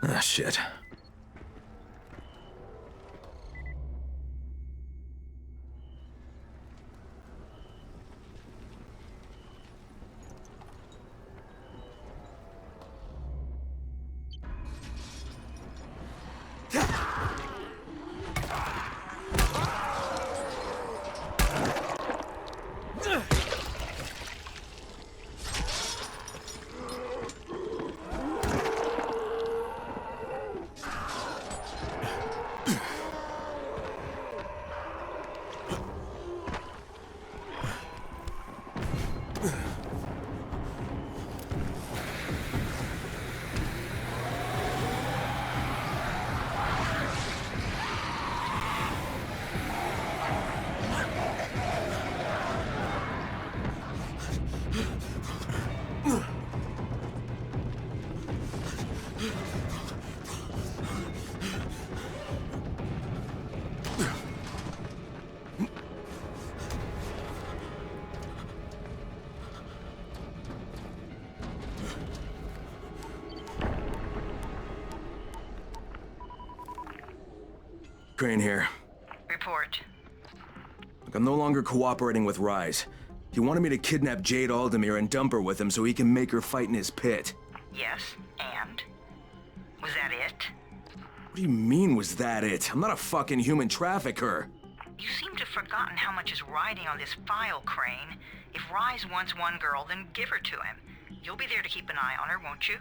Ah, shit. Crane here. Report. Look, I'm no longer cooperating with Rise. He wanted me to kidnap Jade Aldemir and dump her with him so he can make her fight in his pit. Yes, and? Was that it? What do you mean, was that it? I'm not a fucking human trafficker. You seem to have forgotten how much is riding on this file, Crane. If Rise wants one girl, then give her to him. You'll be there to keep an eye on her, won't you?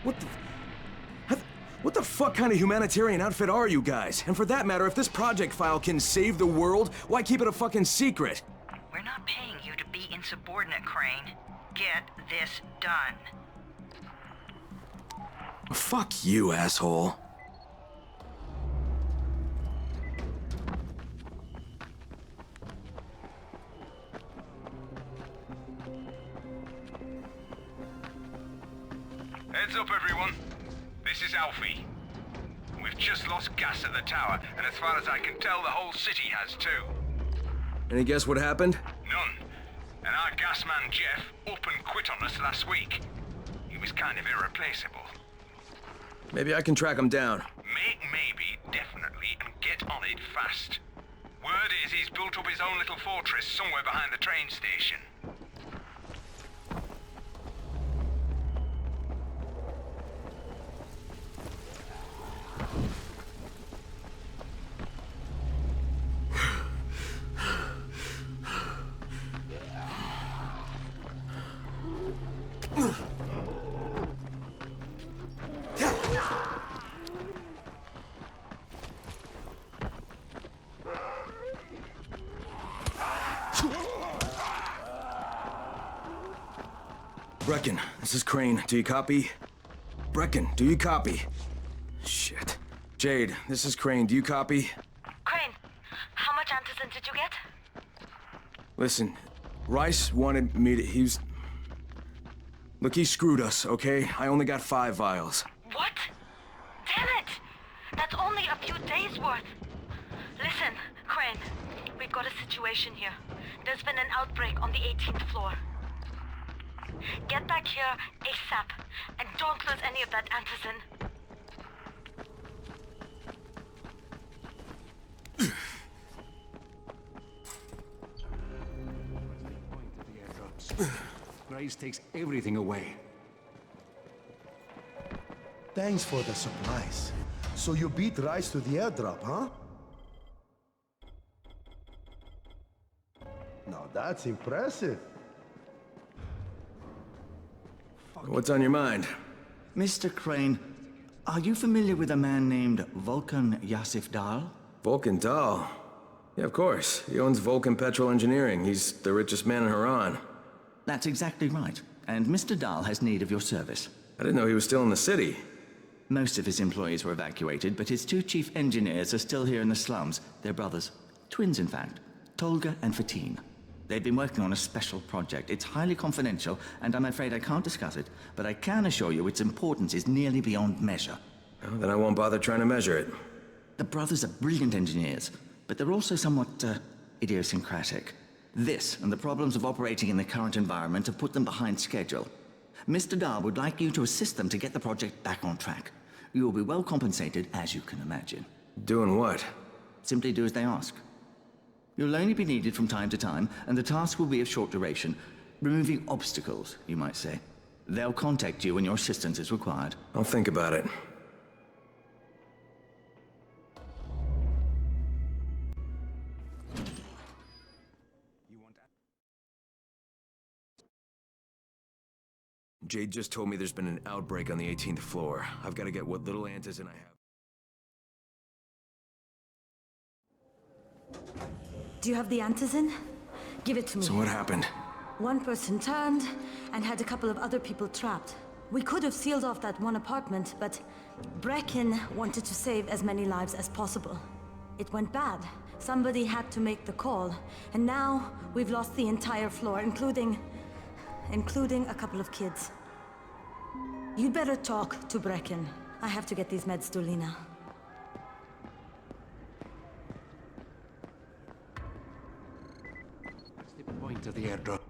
What the fuck kind of humanitarian outfit are you guys? And for that matter, if this project file can save the world, why keep it a fucking secret? We're not paying you to be insubordinate, Crane. Get this done. Fuck you, asshole. Heads up, everyone. This is Alfie. We've just lost gas at the tower, and as far as I can tell, the whole city has too. Any guess what happened? None. And our gas man, Jeff, up and quit on us last week. He was kind of irreplaceable. Maybe I can track him down. Make maybe, definitely, and get on it fast. Word is he's built up his own little fortress somewhere behind the train station. Brecken, this is Crane. Do you copy? Brecken, do you copy? Shit. Jade, this is Crane. Do you copy? Crane, how much antizin did you get? Listen, Rice wanted me to... Look, he screwed us, okay? I only got 5 vials. What? Damn it! That's only a few days' worth. Listen, Crane, we've got a situation here. There's been an outbreak on the 18th floor. Get back here ASAP, and don't lose any of that antizin. Rice takes everything away. Thanks for the supplies. So you beat Rice to the airdrop, huh? Now that's impressive. What's on your mind? Mr. Crane, are you familiar with a man named Vulcan Yasif Dahl? Vulcan Dahl? Yeah, of course. He owns Vulcan Petrol Engineering. He's the richest man in Harran. That's exactly right. And Mr. Dahl has need of your service. I didn't know he was still in the city. Most of his employees were evacuated, but his 2 chief engineers are still here in the slums. They're brothers. Twins, in fact. Tolga and Fatin. They've been working on a special project. It's highly confidential, and I'm afraid I can't discuss it, but I can assure you its importance is nearly beyond measure. Well, then I won't bother trying to measure it. The brothers are brilliant engineers, but they're also somewhat, idiosyncratic. This, and the problems of operating in the current environment, have put them behind schedule. Mr. Dahl would like you to assist them to get the project back on track. You will be well compensated, as you can imagine. Doing what? Simply do as they ask. You'll only be needed from time to time, and the task will be of short duration. Removing obstacles, you might say. They'll contact you when your assistance is required. I'll think about it. Jade just told me there's been an outbreak on the 18th floor. I've got to get what little antizin I have. Do you have the antizin? Give it to me. So what happened? One person turned and had a couple of other people trapped. We could have sealed off that one apartment, but Brecken wanted to save as many lives as possible. It went bad. Somebody had to make the call, and now we've lost the entire floor, including a couple of kids. You'd better talk to Brecken. I have to get these meds to Lena. That's the point of the airdrop.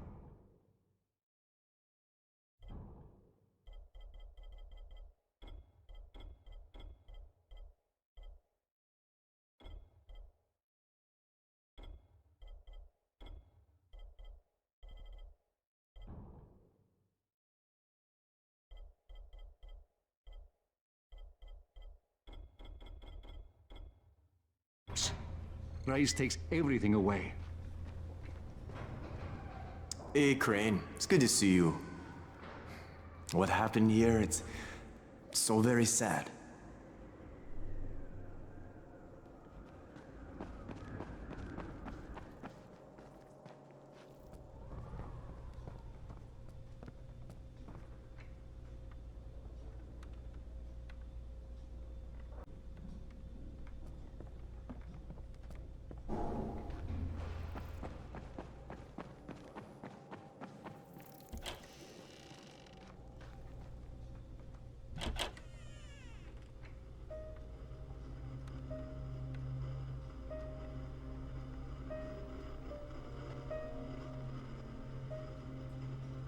Rice takes everything away. Hey, Crane. It's good to see you. What happened here, it's so very sad.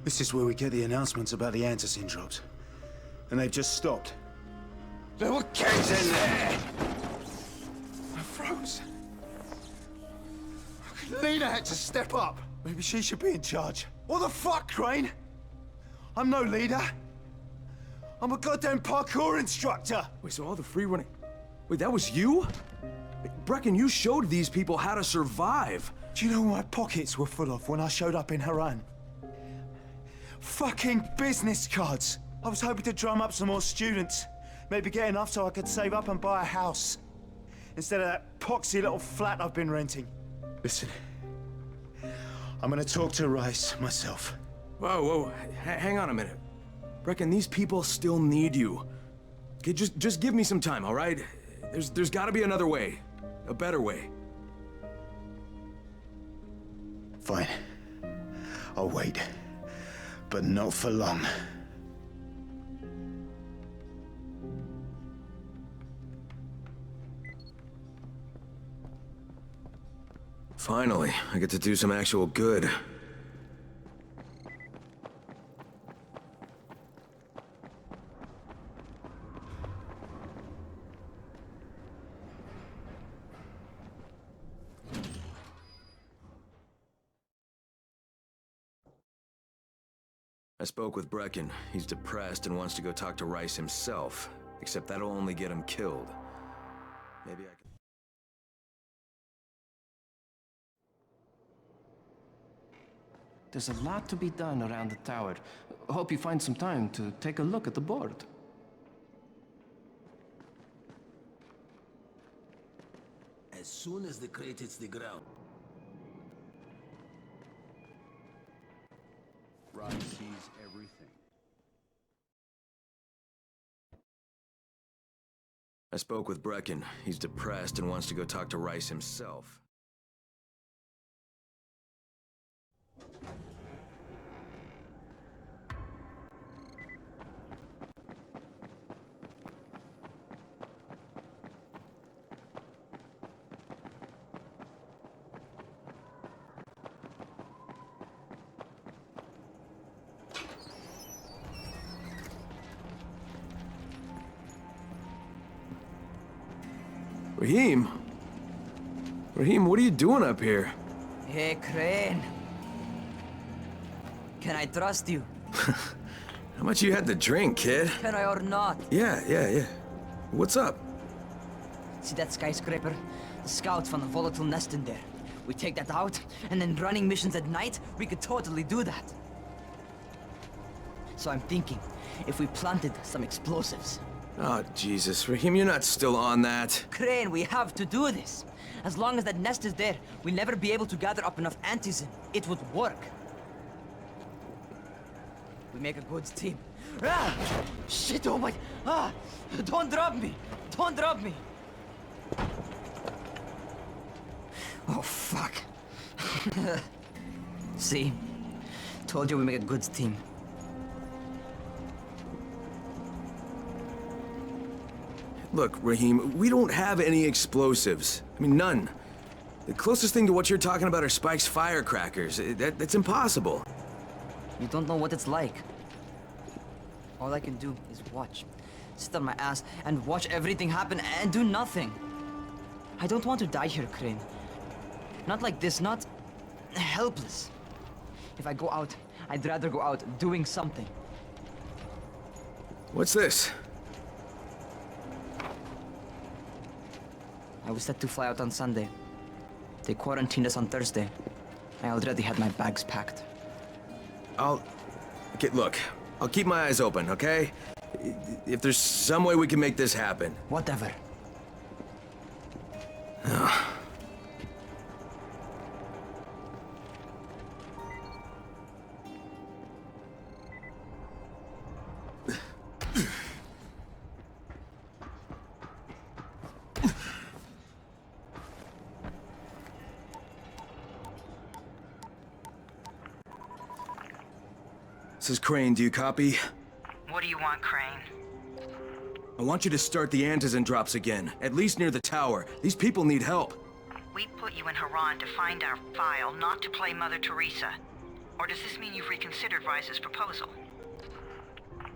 This is where we get the announcements about the antizin drops. And they've just stopped. There were kids in there! I froze. Lena had to step up. Maybe she should be in charge. What the fuck, Crane? I'm no leader. I'm a goddamn parkour instructor. Wait, so all the free running... Wait, that was you? Brecken, you showed these people how to survive. Do you know what my pockets were full of when I showed up in Harran? Fucking business cards. I was hoping to drum up some more students. Maybe get enough so I could save up and buy a house. Instead of that poxy little flat I've been renting. Listen, I'm gonna talk to Rice myself. Whoa, hang on a minute. Brecken, these people still need you. Okay, just give me some time, all right? There's gotta be another way. A better way. Fine. I'll wait. But not for long. Finally, I get to do some actual good. I spoke with Brecken. He's depressed and wants to go talk to Rice himself. Except that'll only get him killed. Maybe I can... There's a lot to be done around the tower. Hope you find some time to take a look at the board. As soon as the crate hits the ground. Rice sees everything. I spoke with Brecken. He's depressed and wants to go talk to Rice himself. Raheem? Raheem, what are you doing up here? Hey, Crane. Can I trust you? How much you had to drink, kid? Can I or not? Yeah. What's up? See that skyscraper? The scouts found a volatile nest in there. We take that out, and then running missions at night, we could totally do that. So I'm thinking, if we planted some explosives. Oh, Jesus. Raheem, you're not still on that. Crane, we have to do this. As long as that nest is there, we'll never be able to gather up enough antizin. It would work. We make a good team. Ah! Shit, oh my... Ah! Don't drop me! Don't drop me! Oh, fuck. See? Told you we make a good team. Look, Raheem, we don't have any explosives. I mean, none. The closest thing to what you're talking about are Spike's firecrackers. That's impossible. You don't know what it's like. All I can do is watch. Sit on my ass and watch everything happen and do nothing. I don't want to die here, Crane. Not like this, not helpless. If I go out, I'd rather go out doing something. What's this? I was set to fly out on Sunday. They quarantined us on Thursday. I already had my bags packed. Okay, look. I'll keep my eyes open, okay? If there's some way we can make this happen. Whatever. This is Crane, do you copy? What do you want, Crane? I want you to start the antizin drops again, at least near the tower. These people need help. We put you in Harran to find our file, not to play Mother Teresa. Or does this mean you've reconsidered Rise's proposal?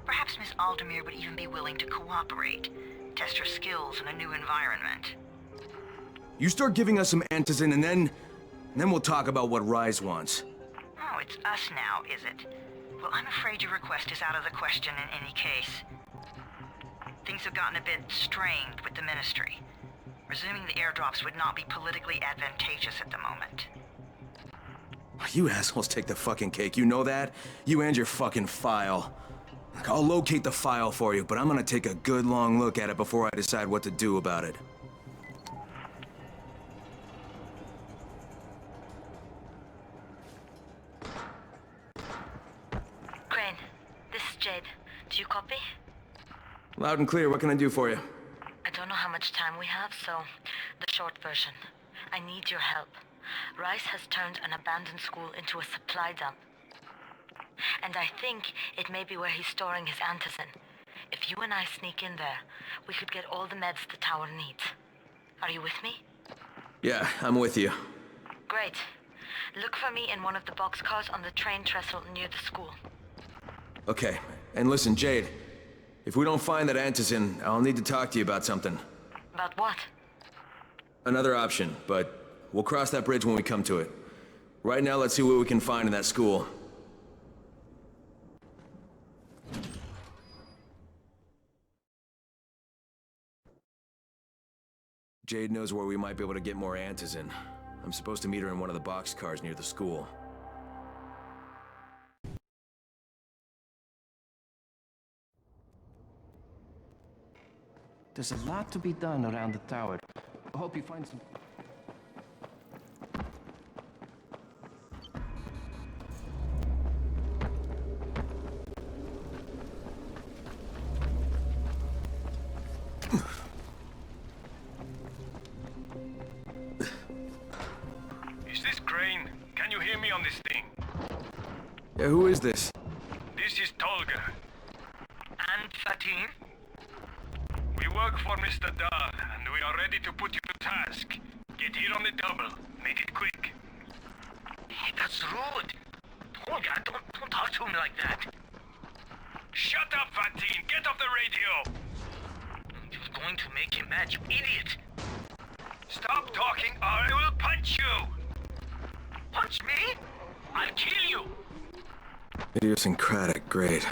Perhaps Miss Aldemir would even be willing to cooperate, test her skills in a new environment. You start giving us some antizin and then we'll talk about what Rise wants. Oh, it's us now, is it? Well, I'm afraid your request is out of the question in any case. Things have gotten a bit strained with the Ministry. Resuming the airdrops would not be politically advantageous at the moment. You assholes take the fucking cake, you know that? You and your fucking file. I'll locate the file for you, but I'm gonna take a good long look at it before I decide what to do about it. Crane, this is Jade. Do you copy? Loud and clear, what can I do for you? I don't know how much time we have, so the short version. I need your help. Rice has turned an abandoned school into a supply dump. And I think it may be where he's storing his antizin. If you and I sneak in there, we could get all the meds the tower needs. Are you with me? Yeah, I'm with you. Great. Look for me in one of the boxcars on the train trestle near the school. Okay, and listen, Jade. If we don't find that antizin, I'll need to talk to you about something. About what? Another option, but we'll cross that bridge when we come to it. Right now, let's see what we can find in that school. Jade knows where we might be able to get more antizin. I'm supposed to meet her in one of the boxcars near the school. There's a lot to be done around the tower. I hope you find some... Is this Crane? Can you hear me on this thing? Yeah, who is this? This is Tolga. And Fatin? We work for Mr. Dahl, and we are ready to put you to task. Get here on the double. Make it quick. Hey, that's rude. Tolga, don't talk to me like that. Shut up, Fatin! Get off the radio! You're going to make him mad, you idiot. Stop talking or I will punch you! Punch me? I'll kill you! Idiosyncratic, great.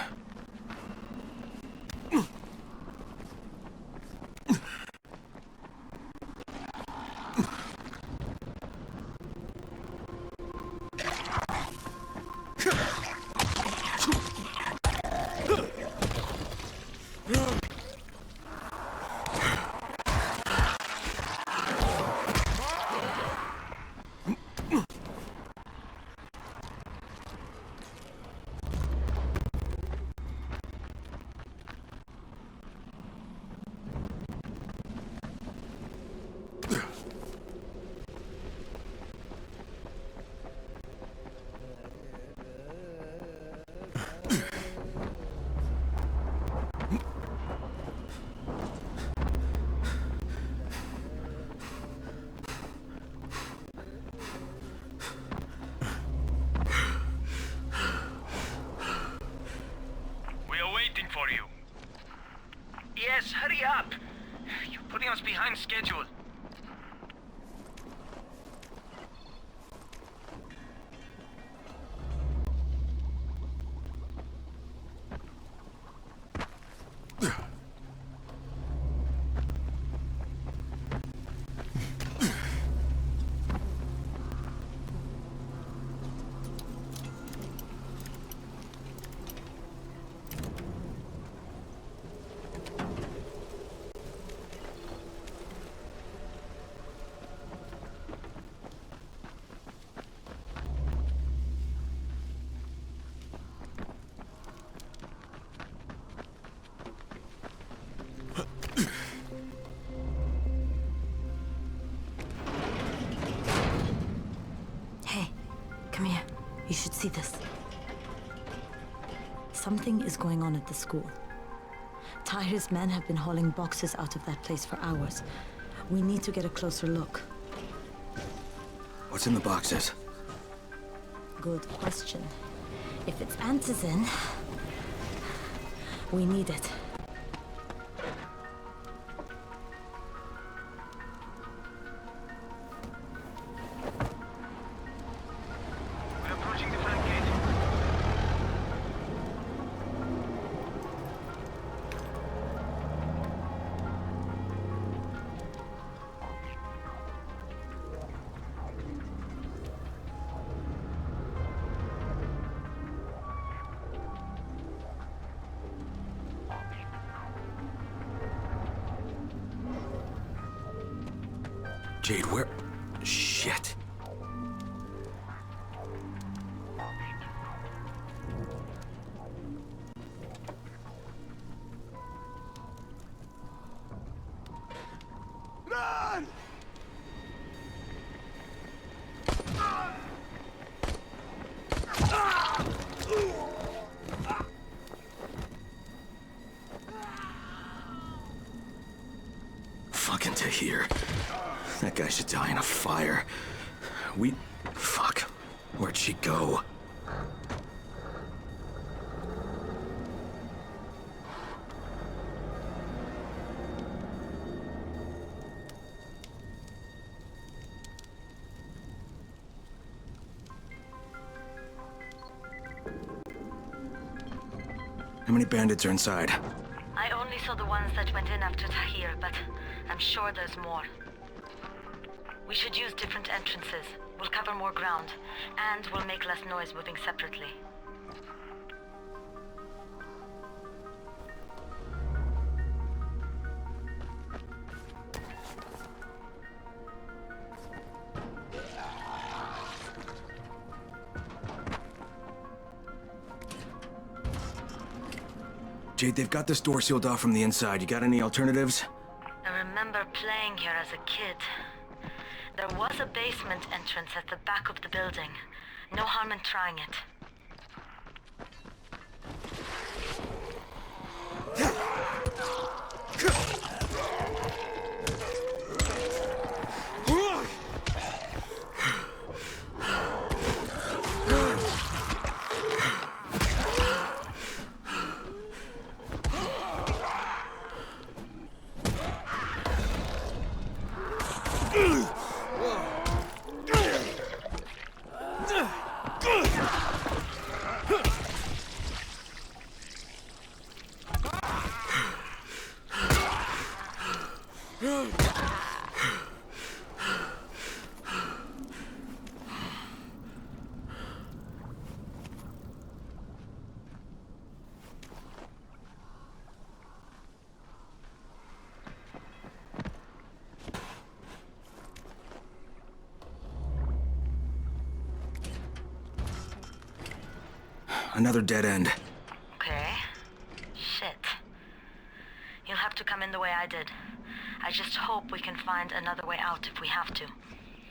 For you. Yes, hurry up! You're putting us behind schedule. Come here. You should see this. Something is going on at the school. Tahir's men have been hauling boxes out of that place for hours. We need to get a closer look. What's in the boxes? Good question. If it's antizin, we need it. Jade, where? Shit. Run! Fucking Tahir. That guy should die in a fire. Fuck. Where'd she go? How many bandits are inside? I only saw the ones that went in after Tahir, but I'm sure there's more. We should use different entrances. We'll cover more ground, and we'll make less noise moving separately. Jade, they've got this door sealed off from the inside. You got any alternatives? I remember playing here as a kid. There was a basement entrance at the back of the building. No harm in trying it. Another dead end. Okay. Shit. You'll have to come in the way I did. I just hope we can find another way out if we have to.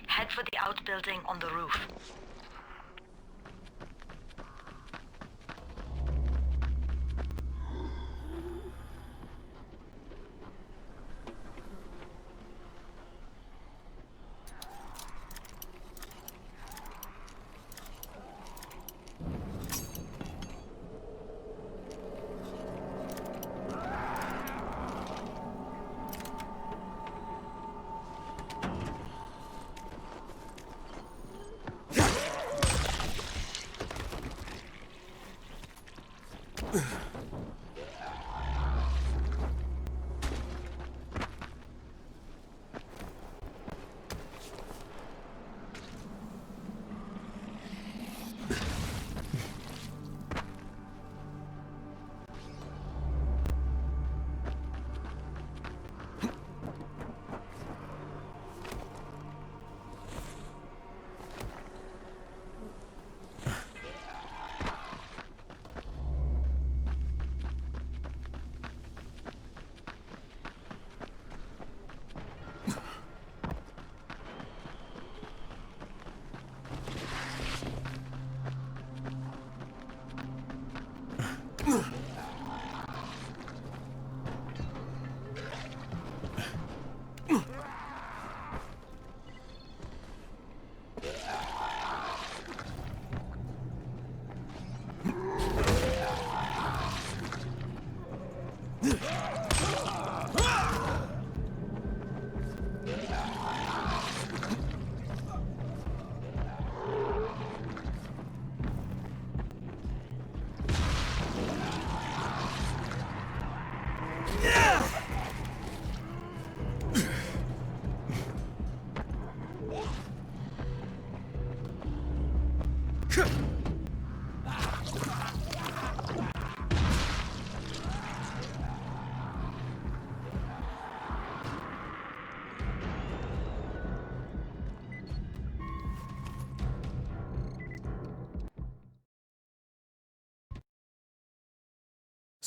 Head for the outbuilding on the roof.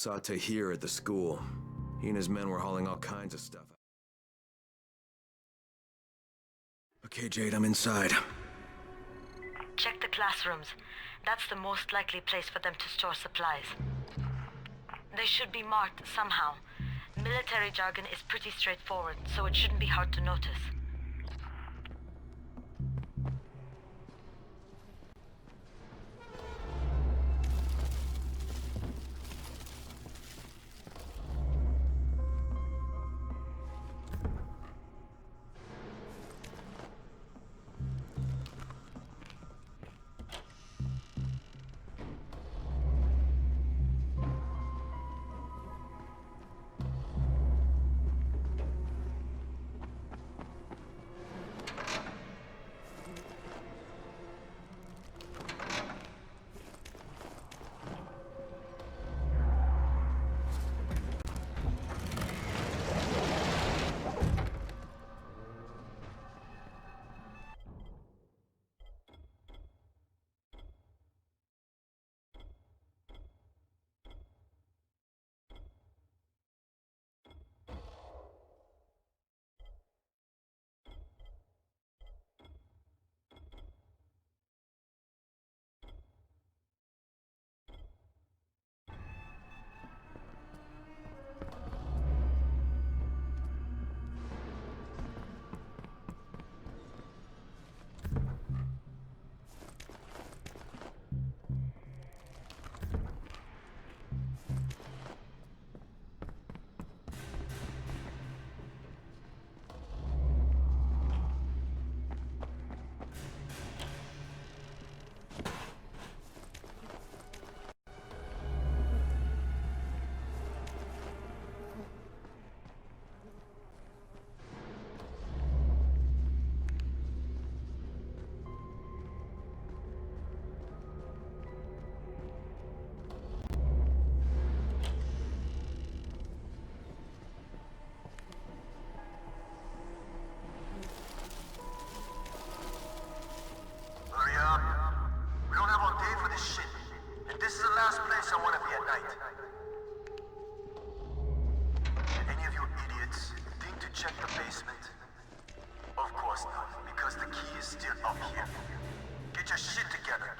Saw Tahir at the school. He and his men were hauling all kinds of stuff. Okay, Jade, I'm inside. Check the classrooms. That's the most likely place for them to store supplies. They should be marked somehow. Military jargon is pretty straightforward, so it shouldn't be hard to notice. check the basement? Of course not, because the key is still up here. Get your shit together.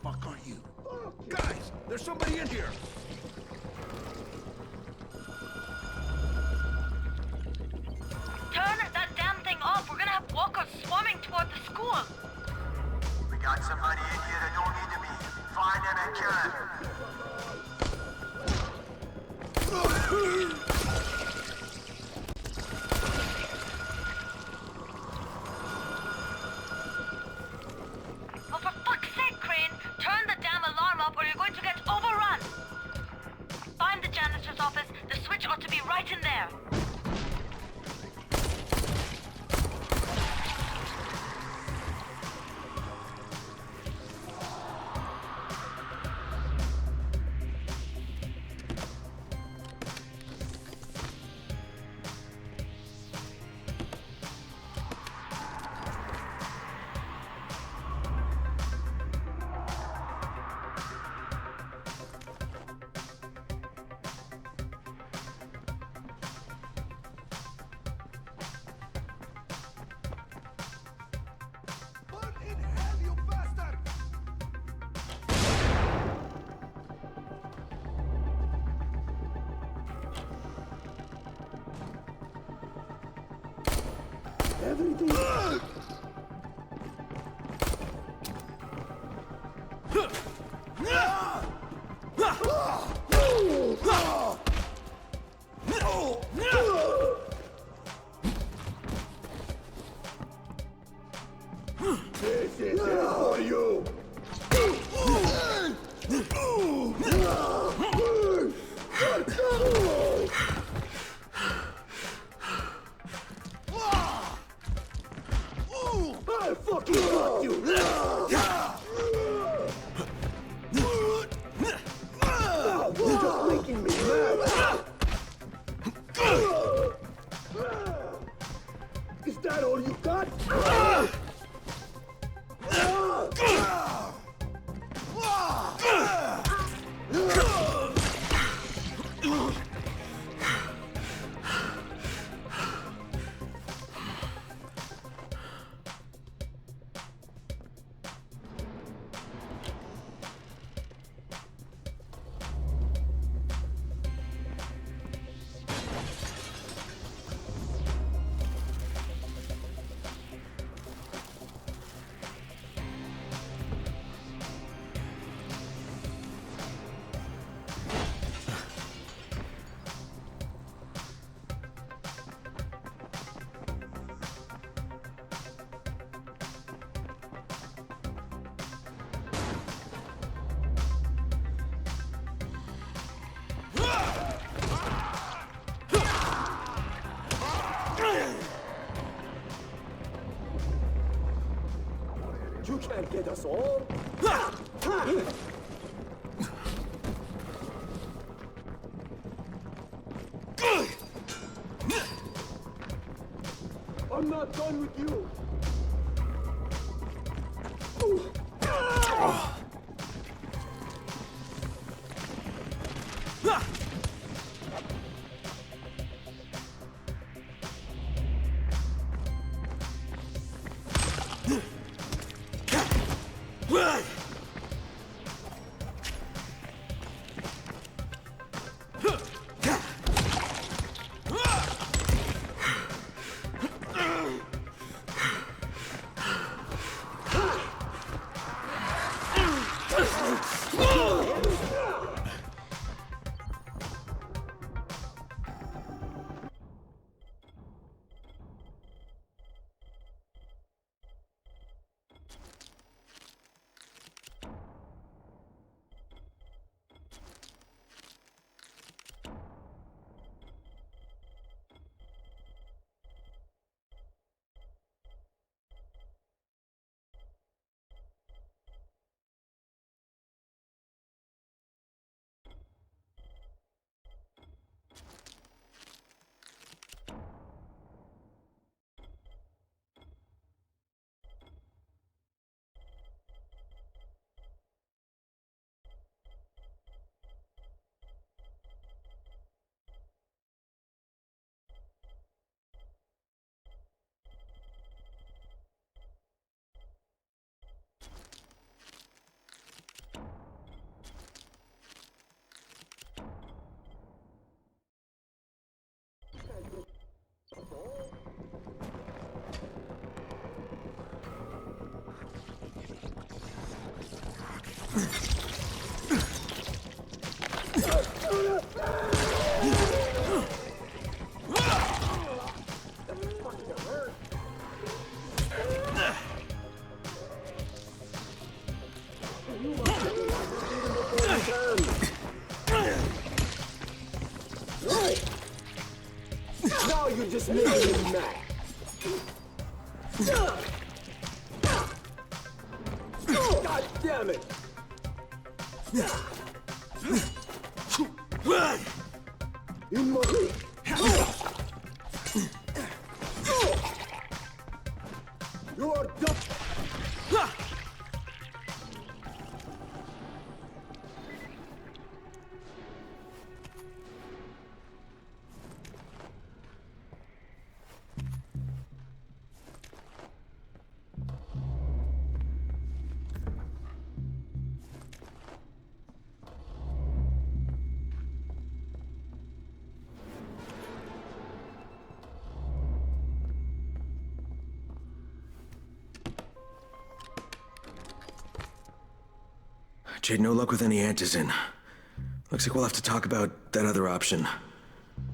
Fuck are you? Guys, there's somebody in here! Turn that damn thing off. We're gonna have walkers swarming toward the school. We got somebody in here that don't need to be. Find them and kill them. Oh, for fuck's sake, Crane! Turn the damn alarm up or you're going to get overrun! Find the janitor's office. The switch ought to be right in there. This is it for you! I fucking got you! You're just making me mad! Is that all you got? You can't get us all. I'm not done with you. Now you're just making me mad. God damn it! In my way. You are dumb. Jade, no luck with any antizin. Looks like we'll have to talk about that other option.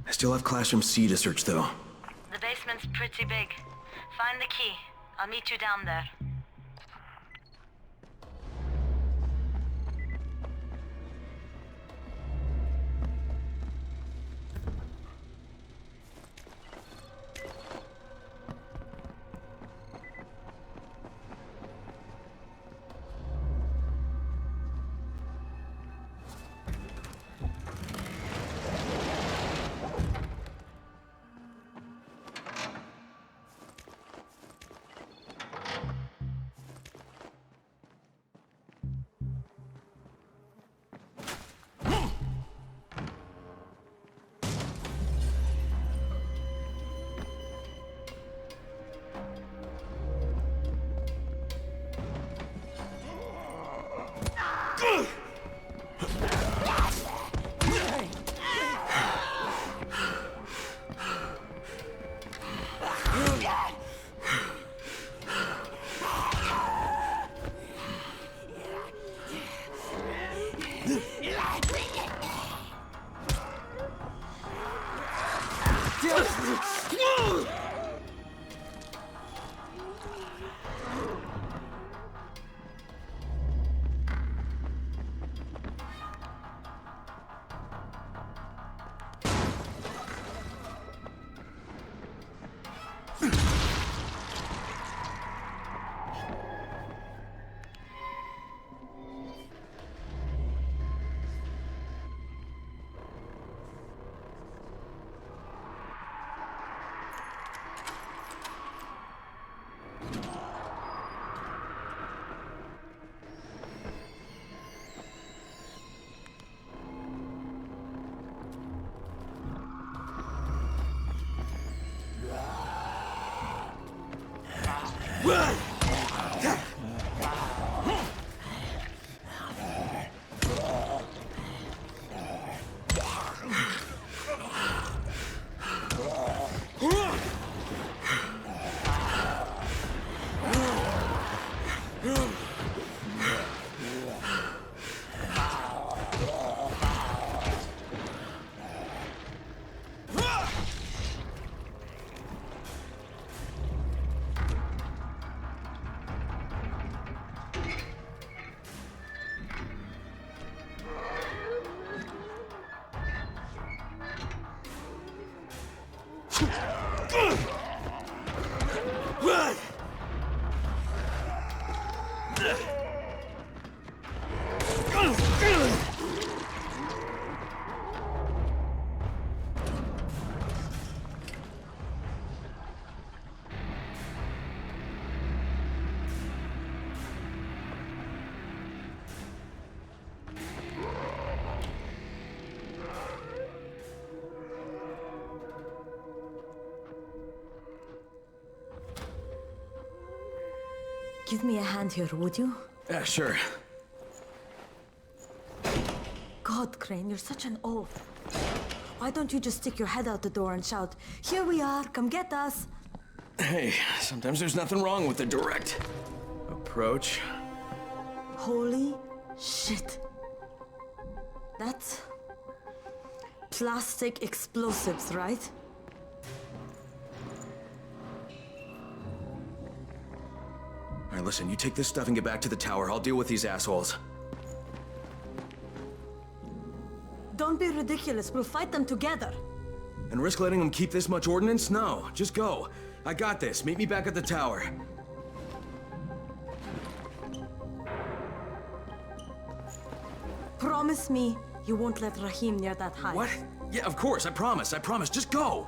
I still have Classroom C to search, though. The basement's pretty big. Find the key. I'll meet you down there. Give me a hand here, would you? Yeah, sure. God, Crane, you're such an oaf. Why don't you just stick your head out the door and shout, "Here we are, come get us"? Hey, sometimes there's nothing wrong with the direct approach. Holy Shit. That's plastic explosives, right? All right, listen, you take this stuff and get back to the tower. I'll deal with these assholes. Don't be ridiculous. We'll fight them together. And risk letting them keep this much ordnance? No, just go. I got this. Meet me back at the tower. Promise me you won't let Rahim near that hive. What? Yeah, of course. I promise. I promise. Just go.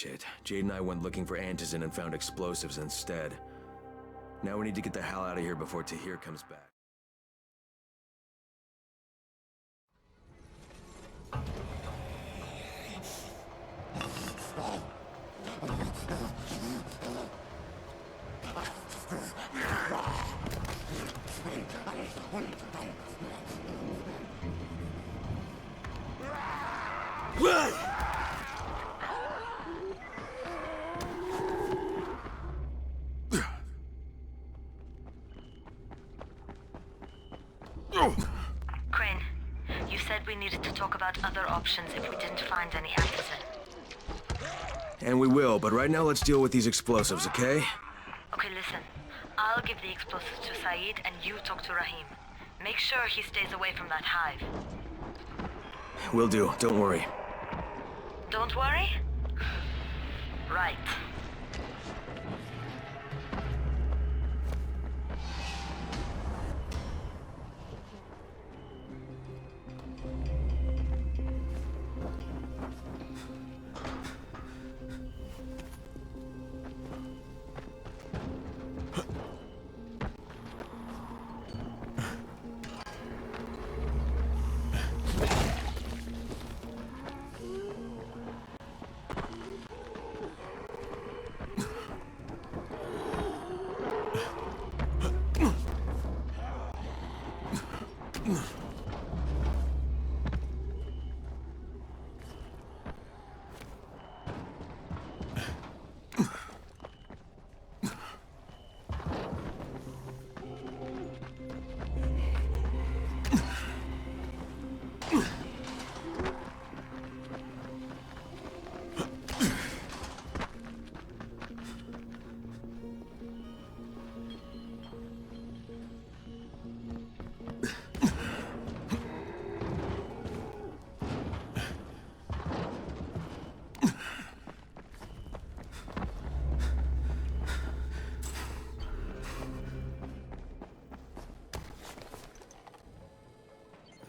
Shit. Jade and I went looking for antizin and found explosives instead. Now we need to get the hell out of here before Tahir comes back. Crane, you said we needed to talk about other options if we didn't find any antizin. And we will, but right now let's deal with these explosives, okay? Okay, listen. I'll give the explosives to Saeed and you talk to Rahim. Make sure he stays away from that hive. Will do, don't worry. Don't worry? Right.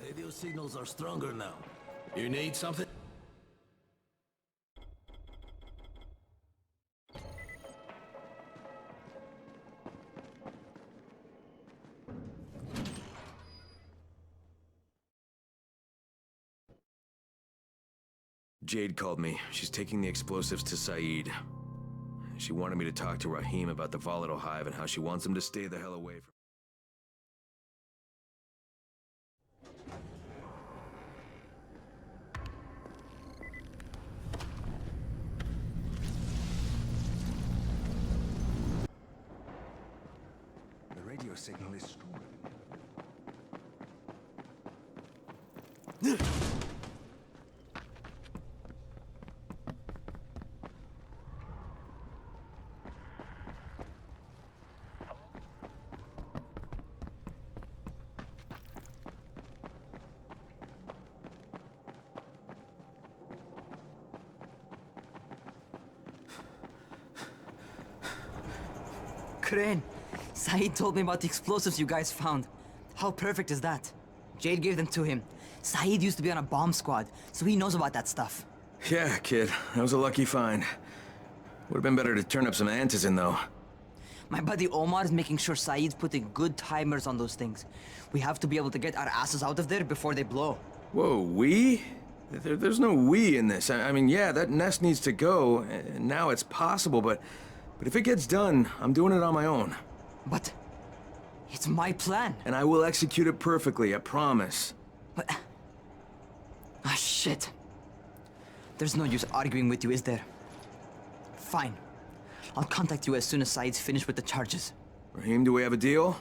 Radio signals are stronger now. You need something? Jade called me. She's taking the explosives to Saeed. She wanted me to talk to Rahim about the volatile hive and how she wants him to stay the hell away from... The radio signal is stronger. Crane, Saeed told me about the explosives you guys found. How perfect is that? Jade gave them to him. Saeed used to be on a bomb squad, so he knows about that stuff. Yeah, kid. That was a lucky find. Would have been better to turn up some antizin, though. My buddy Omar is making sure Saeed's putting good timers on those things. We have to be able to get our asses out of there before they blow. Whoa, we? There's no we in this. I mean, yeah, that nest needs to go, and now it's possible, but if it gets done, I'm doing it on my own. But it's my plan. And I will execute it perfectly, I promise. But... ah, shit. There's no use arguing with you, is there? Fine. I'll contact you as soon as Saeed's finished with the charges. Rahim, do we have a deal?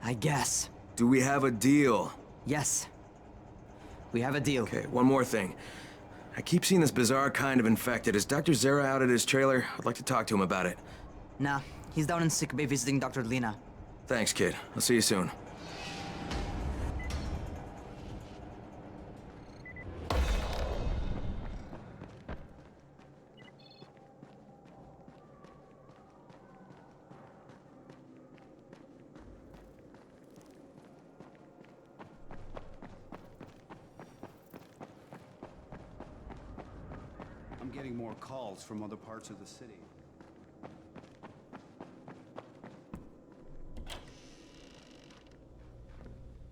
I guess. Do we have a deal? Yes. We have a deal. Okay, one more thing. I keep seeing this bizarre kind of infected. Is Dr. Zera out at his trailer? I'd like to talk to him about it. Nah, he's down in sickbay visiting Dr. Lena. Thanks, kid. I'll see you soon. I'm getting more calls from other parts of the city.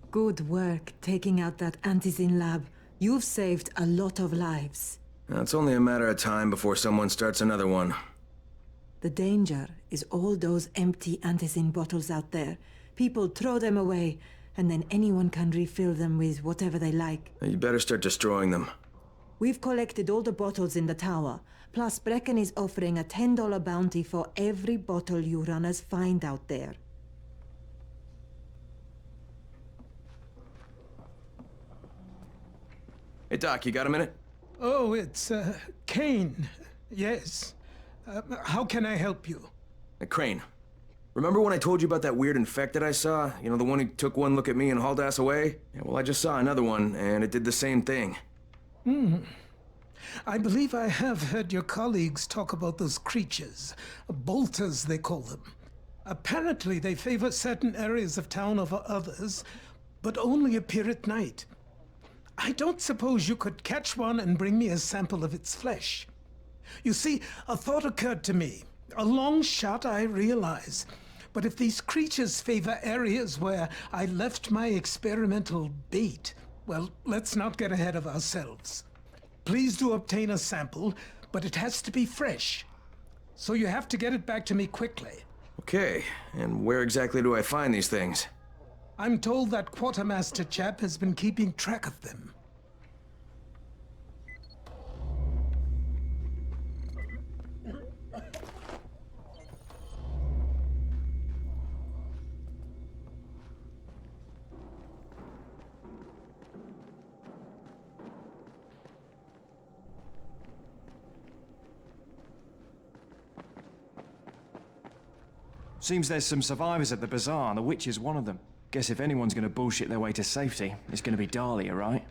Good work taking out that antizin lab. You've saved a lot of lives. It's only a matter of time before someone starts another one. The danger is all those empty antizin bottles out there. People throw them away, and then anyone can refill them with whatever they like. You better start destroying them. We've collected all the bottles in the tower. Plus, Brecken is offering a $10 bounty for every bottle you runners find out there. Hey, Doc, you got a minute? Oh, it's, Kane. Yes. How can I help you? Crane. Remember when I told you about that weird infected I saw? You know, the one who took one look at me and hauled ass away? Yeah, well, I just saw another one, and it did the same thing. I believe I have heard your colleagues talk about those creatures. Bolters, they call them. Apparently, they favor certain areas of town over others, but only appear at night. I don't suppose you could catch one and bring me a sample of its flesh. You see, a thought occurred to me. A long shot, I realize. But if these creatures favor areas where I left my experimental bait, well, let's not get ahead of ourselves. Please do obtain a sample, but it has to be fresh. So you have to get it back to me quickly. Okay, and where exactly do I find these things? I'm told that quartermaster chap has been keeping track of them. Seems there's some survivors at the bazaar, and the witch is one of them. Guess if anyone's gonna bullshit their way to safety, it's gonna be Dahlia, right?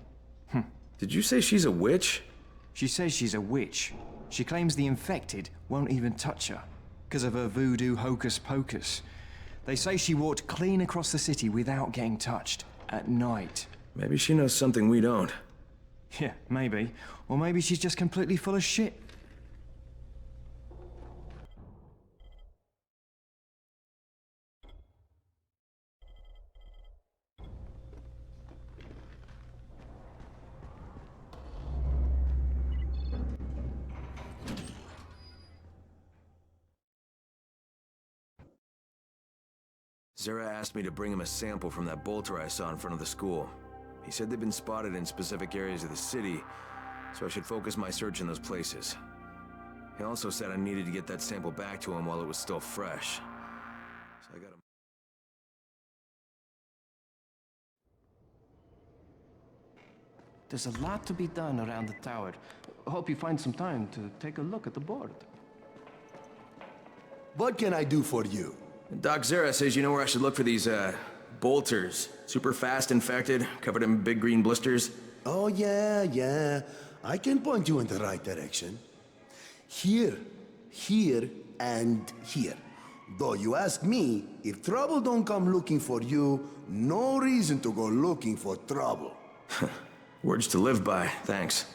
Did you say she's a witch? She says she's a witch. She claims the infected won't even touch her, because of her voodoo hocus-pocus. They say she walked clean across the city without getting touched, at night. Maybe she knows something we don't. Yeah, maybe. Or maybe she's just completely full of shit. Zara asked me to bring him a sample from that bolter I saw in front of the school. He said they've been spotted in specific areas of the city, so I should focus my search in those places. He also said I needed to get that sample back to him while it was still fresh. So I got him. There's a lot to be done around the tower. Hope you find some time to take a look at the board. What can I do for you? Doc Zara says you know where I should look for these, bolters. Super fast infected, covered in big green blisters. Oh, yeah. I can point you in the right direction. Here, and here. Though you ask me, if trouble don't come looking for you, no reason to go looking for trouble. Words to live by, thanks.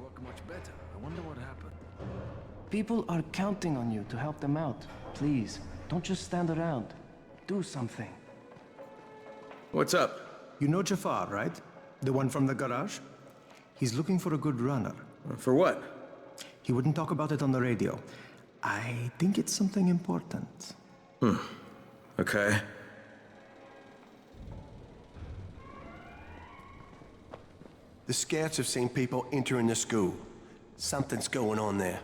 Work much better. I wonder what happened. People are counting on you to help them out. Please, don't just stand around. Do something. What's up? You know Jafar, right? The one from the garage? He's looking for a good runner. For what? He wouldn't talk about it on the radio. I think it's something important. Okay. The scouts have seen people entering the school. Something's going on there.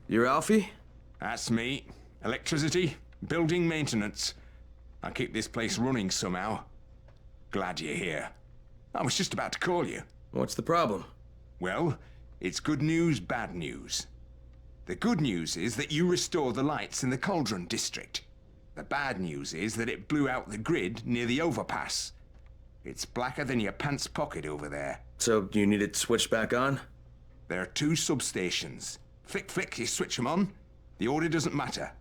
You're Alfie? That's me. Electricity, building maintenance. I keep this place running somehow. Glad you're here. I was just about to call you. What's the problem? Well, it's good news, bad news. The good news is that you restored the lights in the Cauldron district. The bad news is that it blew out the grid near the overpass. It's blacker than your pants pocket over there. So, do you need it switched back on? There are 2 substations. Flick, you switch them on. The order doesn't matter.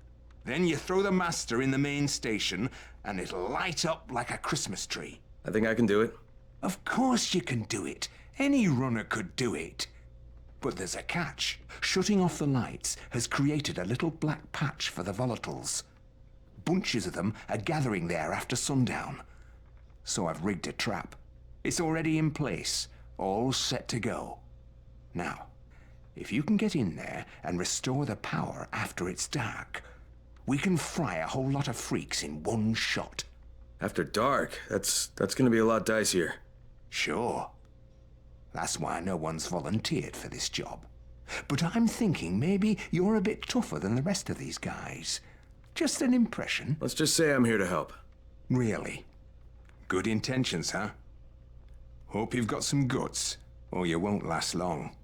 Then you throw the master in the main station, and it'll light up like a Christmas tree. I think I can do it. Of course you can do it. Any runner could do it. But there's a catch. Shutting off the lights has created a little black patch for the volatiles. Bunches of them are gathering there after sundown. So I've rigged a trap. It's already in place, all set to go. Now, if you can get in there and restore the power after it's dark, We can fry a whole lot of freaks in one shot. After dark, that's gonna be a lot dicier. Sure. That's why no one's volunteered for this job. But I'm thinking maybe you're a bit tougher than the rest of these guys. Just an impression. Let's just say I'm here to help. Really? Good intentions, huh? Hope you've got some guts, or you won't last long.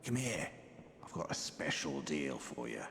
Come here. I've got a special deal for you.